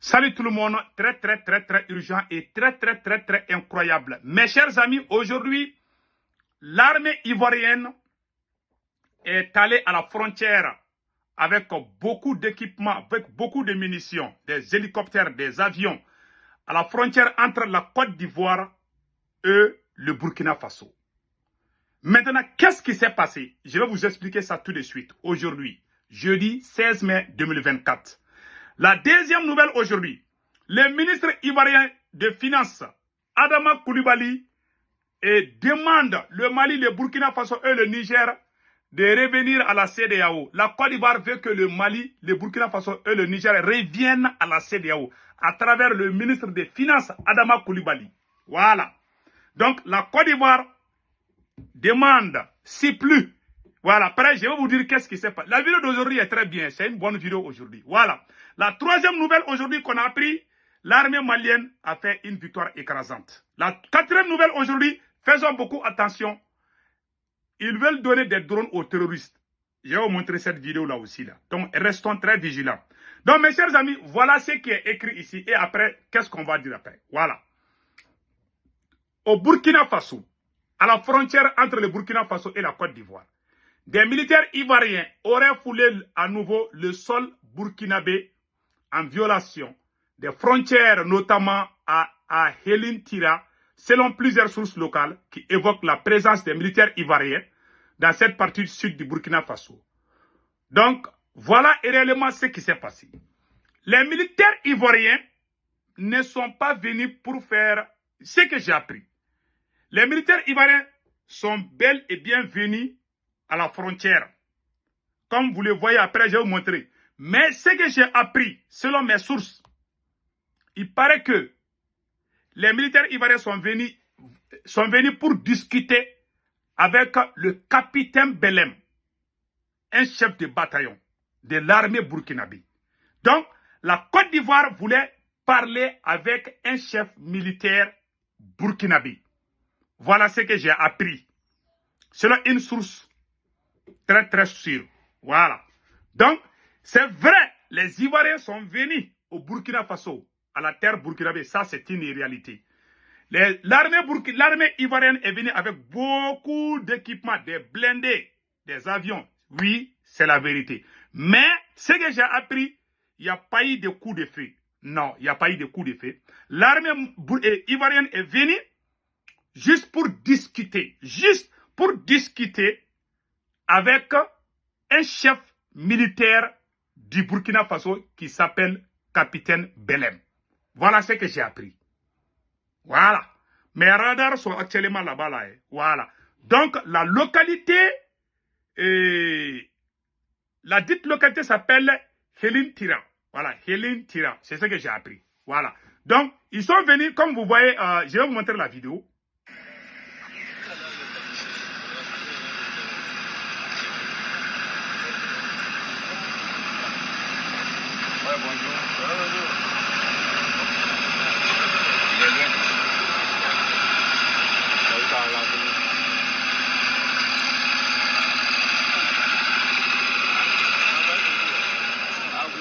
Salut tout le monde, très urgent et très incroyable. Mes chers amis, aujourd'hui, l'armée ivoirienne est allée à la frontière avec beaucoup d'équipements, avec beaucoup de munitions, des hélicoptères, des avions, à la frontière entre la Côte d'Ivoire et le Burkina Faso. Maintenant, qu'est-ce qui s'est passé? Je vais vous expliquer ça tout de suite. Aujourd'hui, jeudi 16 mai 2024. La deuxième nouvelle aujourd'hui, le ministre ivoirien des Finances, Adama Coulibaly, demande le Mali, le Burkina Faso et le Niger de revenir à la CEDEAO. La Côte d'Ivoire veut que le Mali, le Burkina Faso et le Niger reviennent à la CEDEAO à travers le ministre des Finances, Adama Coulibaly. Voilà. Donc, la Côte d'Ivoire demande, si plus. Voilà, après je vais vous dire qu'est-ce qui s'est passé. La vidéo d'aujourd'hui est très bien, c'est une bonne vidéo aujourd'hui. Voilà. La troisième nouvelle aujourd'hui qu'on a appris, l'armée malienne a fait une victoire écrasante. La quatrième nouvelle aujourd'hui, faisons beaucoup attention. Ils veulent donner des drones aux terroristes. Je vais vous montrer cette vidéo là aussi. Là. Donc restons très vigilants. Donc mes chers amis, voilà ce qui est écrit ici. Et après, qu'est-ce qu'on va dire après? Voilà. Au Burkina Faso, à la frontière entre le Burkina Faso et la Côte d'Ivoire, des militaires ivoiriens auraient foulé à nouveau le sol burkinabé en violation des frontières, notamment à Helin Tira, selon plusieurs sources locales qui évoquent la présence des militaires ivoiriens dans cette partie sud du Burkina Faso. Donc, voilà réellement ce qui s'est passé. Les militaires ivoiriens ne sont pas venus pour faire ce que j'ai appris. Les militaires ivoiriens sont bel et bien venus à la frontière. Comme vous le voyez après, je vais vous montrer. Mais ce que j'ai appris, selon mes sources, il paraît que les militaires ivoiriens sont venus pour discuter avec le capitaine Belem, un chef de bataillon de l'armée burkinabé. Donc, la Côte d'Ivoire voulait parler avec un chef militaire burkinabé. Voilà ce que j'ai appris, selon une source très sûre. Voilà. Donc, c'est vrai, les Ivoiriens sont venus au Burkina Faso, à la terre burkinabé. Ça, c'est une réalité. L'armée ivoirienne est venue avec beaucoup d'équipements, des blindés, des avions. Oui, c'est la vérité. Mais, ce que j'ai appris, il n'y a pas eu de coup de feu. Non, il n'y a pas eu de coup de feu. L'armée ivoirienne est venue juste pour discuter avec un chef militaire du Burkina Faso qui s'appelle capitaine Belem. Voilà ce que j'ai appris. Voilà. Mes radars sont actuellement là-bas. Là, voilà. Donc, la localité, la dite localité s'appelle Helin Tira. Voilà, Helin Tira. C'est ce que j'ai appris. Voilà. Donc, ils sont venus, comme vous voyez, je vais vous montrer la vidéo.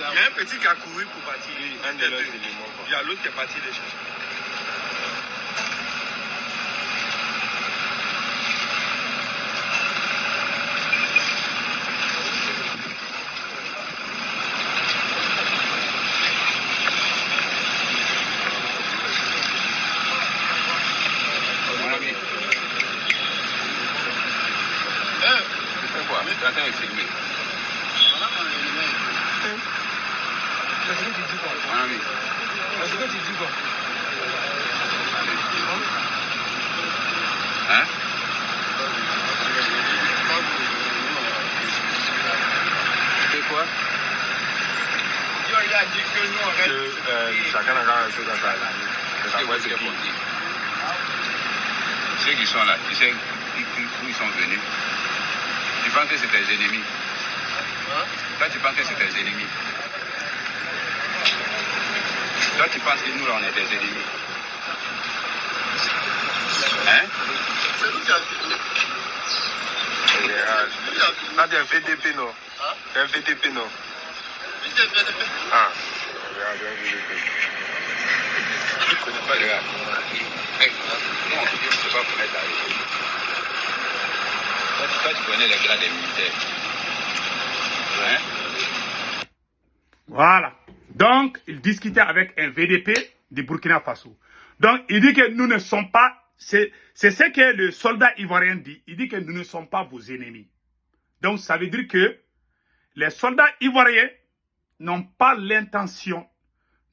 Il y a un petit qui a couru pour partir. Il y a l'autre qui est parti les chercher. C'est quoi? Il a dit que nous on reste. Chacun a un chose à faire. Ceux qui sont là, tu sais où ils sont venus. Tu penses que c'est tes ennemis. Toi, tu penses que c'est tes ennemis. Toi, tu penses que nous, là, on est des ennemis. Hein? C'est nous qui a dit. Ah, t'es un VDP, non? T'es un VDP, non? Oui, c'est VDP. Ah, regarde, un VDP. Regarde. Non, je ne sais pas pour être arrivé. Toi, tu connais les grades des militaires. Hein? Voilà. Donc, il discutait avec un VDP du Burkina Faso. Donc, il dit que nous ne sommes pas... C'est ce que le soldat ivoirien dit. Il dit que nous ne sommes pas vos ennemis. Donc, ça veut dire que les soldats ivoiriens n'ont pas l'intention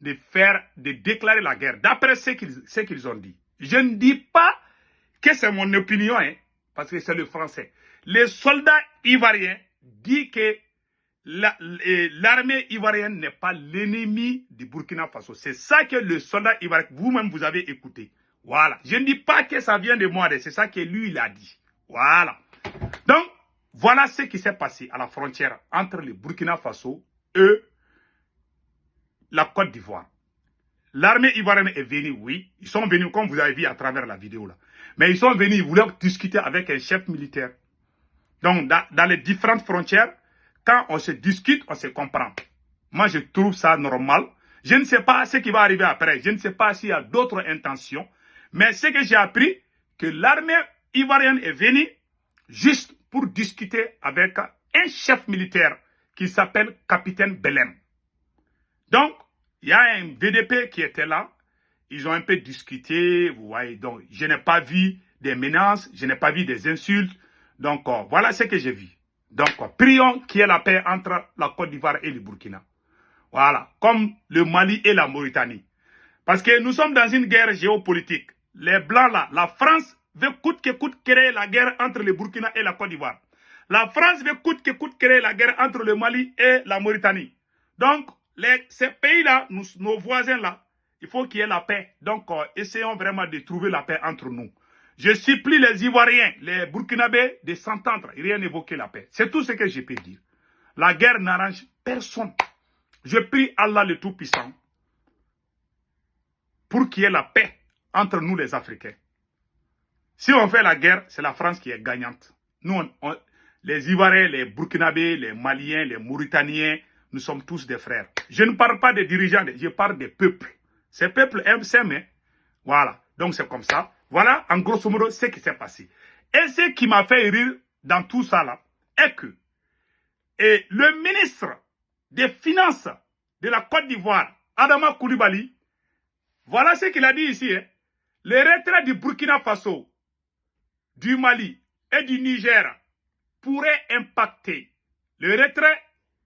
de déclarer la guerre, d'après ce qu'ils ont dit. Je ne dis pas que c'est mon opinion, hein, parce que c'est le français. Les soldats ivoiriens disent que l'armée ivoirienne n'est pas l'ennemi du Burkina Faso. C'est ça que le soldat ivoirien, vous-même, vous avez écouté. Voilà. Je ne dis pas que ça vient de moi, c'est ça que lui, il a dit. Voilà. Donc, voilà ce qui s'est passé à la frontière entre le Burkina Faso et la Côte d'Ivoire. L'armée ivoirienne est venue, oui. Ils sont venus, comme vous avez vu à travers la vidéo là. Mais ils sont venus, ils voulaient discuter avec un chef militaire. Donc, dans les différentes frontières, quand on se discute, on se comprend. Moi, je trouve ça normal. Je ne sais pas ce qui va arriver après. Je ne sais pas s'il y a d'autres intentions. Mais ce que j'ai appris, que l'armée ivoirienne est venue juste pour discuter avec un chef militaire qui s'appelle Capitaine Belem. Donc, il y a un VDP qui était là. Ils ont un peu discuté. Vous voyez, donc, je n'ai pas vu des menaces, je n'ai pas vu des insultes. Donc, voilà ce que j'ai vu. Donc, prions qu'il y ait la paix entre la Côte d'Ivoire et le Burkina. Voilà, comme le Mali et la Mauritanie. Parce que nous sommes dans une guerre géopolitique. Les Blancs là, la France veut coûte que coûte créer la guerre entre le Burkina et la Côte d'Ivoire. La France veut coûte que coûte créer la guerre entre le Mali et la Mauritanie. Donc, ces pays-là, nos voisins-là, il faut qu'il y ait la paix. Donc, essayons vraiment de trouver la paix entre nous. Je supplie les Ivoiriens, les Burkinabés de s'entendre et rien évoquer la paix. C'est tout ce que je peux dire. La guerre n'arrange personne. Je prie Allah le Tout-Puissant pour qu'il y ait la paix entre nous les Africains. Si on fait la guerre, c'est la France qui est gagnante. Nous, les Ivoiriens, les Burkinabés, les Maliens, les Mauritaniens, nous sommes tous des frères. Je ne parle pas des dirigeants, je parle des peuples. Ces peuples s'aiment. Voilà. Donc c'est comme ça. Voilà, en grosso modo, ce qui s'est passé. Et ce qui m'a fait rire dans tout ça là, est que le ministre des Finances de la Côte d'Ivoire, Adama Coulibaly, voilà ce qu'il a dit ici. Hein. Les retraits du Burkina Faso, du Mali et du Niger pourraient impacter. Le retrait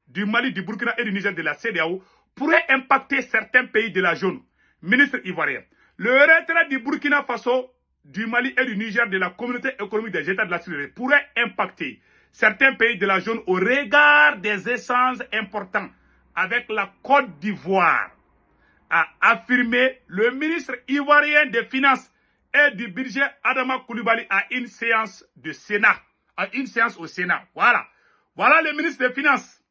du Mali, du Burkina et du Niger de la CEDEAO pourrait impacter certains pays de la zone. Ministre ivoirien. Le retrait du Burkina Faso, du Mali et du Niger de la communauté économique des États de la CEDEAO pourrait impacter certains pays de la zone au regard des échanges importants avec la Côte d'Ivoire, a affirmé le ministre ivoirien des Finances et du budget Adama Coulibaly à une séance de Sénat, à une séance au Sénat. Voilà. Voilà le ministre des Finances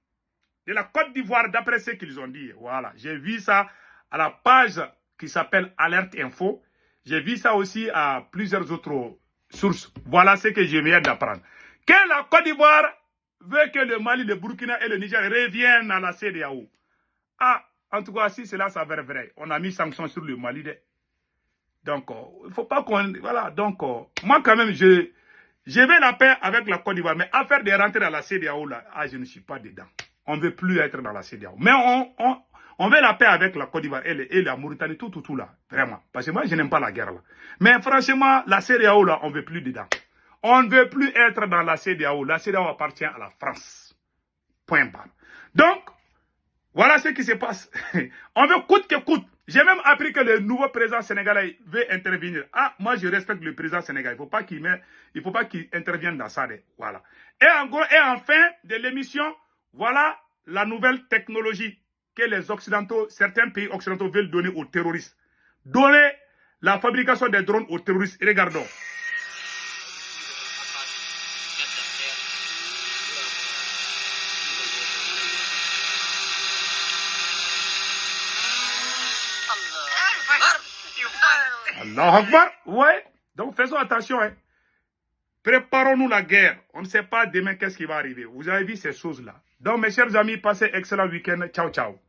de la Côte d'Ivoire d'après ce qu'ils ont dit. Voilà. J'ai vu ça à la page qui s'appelle Alerte Info. J'ai vu ça aussi à plusieurs autres sources. Voilà ce que je viens d'apprendre. Que la Côte d'Ivoire veut que le Mali, le Burkina et le Niger reviennent à la CEDEAO. Ah, en tout cas, si cela s'avère vrai, on a mis sanctions sur le Mali. Donc, il ne faut pas qu'on... Voilà, donc, moi quand même, je veux la paix avec la Côte d'Ivoire. Mais affaire de rentrer dans la CEDEAO, là, je ne suis pas dedans. On ne veut plus être dans la CEDEAO. Mais on veut la paix avec la Côte d'Ivoire et la Mauritanie, tout, là. Vraiment. Parce que moi, je n'aime pas la guerre, là. Mais franchement, la CEDEAO, là, on ne veut plus dedans. On ne veut plus être dans la CEDEAO. La CEDEAO appartient à la France. Point barre. Donc, voilà ce qui se passe. On veut coûte que coûte. J'ai même appris que le nouveau président sénégalais veut intervenir. Ah, moi, je respecte le président sénégalais. Il ne faut pas qu'il intervienne dans ça. Voilà. Et en gros, et en fin de l'émission, voilà la nouvelle technologie que les Occidentaux, certains pays occidentaux veulent donner aux terroristes. Donner la fabrication des drones aux terroristes. Regardons. Allah Akbar. Ouais. Donc faisons attention. Hein. Préparons-nous la guerre. On ne sait pas demain qu'est-ce qui va arriver. Vous avez vu ces choses-là. Donc mes chers amis, passez un excellent week-end. Ciao, ciao.